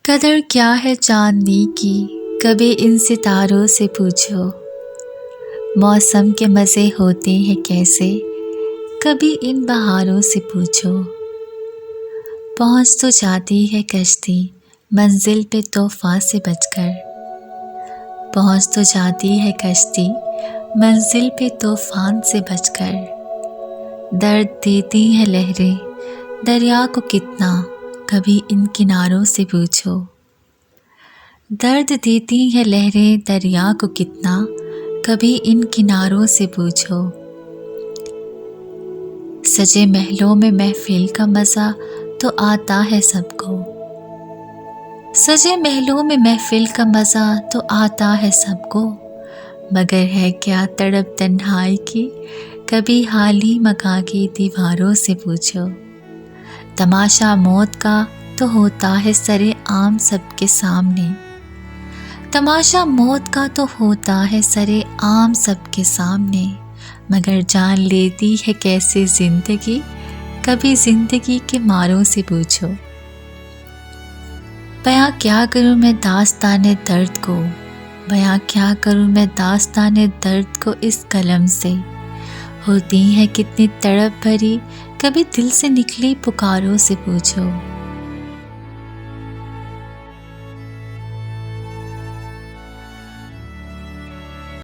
कदर क्या है चांदनी की, कभी इन सितारों से पूछो। मौसम के मज़े होते हैं कैसे, कभी इन बहारों से पूछो। पहुँच तो जाती है कश्ती मंजिल पे तूफ़ान से बचकर। पहुँच तो जाती है कश्ती मंजिल पे तूफ़ान से बचकर। दर्द देती है लहरें दरिया को कितना, कभी इन किनारों से पूछो। दर्द देती है लहरें दरिया को कितना, कभी इन किनारों से पूछो। सजे महलों में महफिल का मज़ा तो आता है सबको। सजे महलों में महफिल का मज़ा तो आता है सबको, मगर है क्या तड़प तन्हाई की, कभी हाली मका की दीवारों से पूछो। तमाशा मौत का तो होता है सरे आम सबके सामने। तमाशा मौत का तो होता है सरे आम सबके सामने, मगर जान लेती है कैसे ज़िंदगी, कभी ज़िंदगी के मारों से पूछो। बयां क्या करूं मैं दास्ताने दर्द को, बयां क्या करूं मैं दास्ताने दर्द को इस कलम से। होती है कितनी तड़प भरी, कभी दिल से निकली पुकारों से पूछो।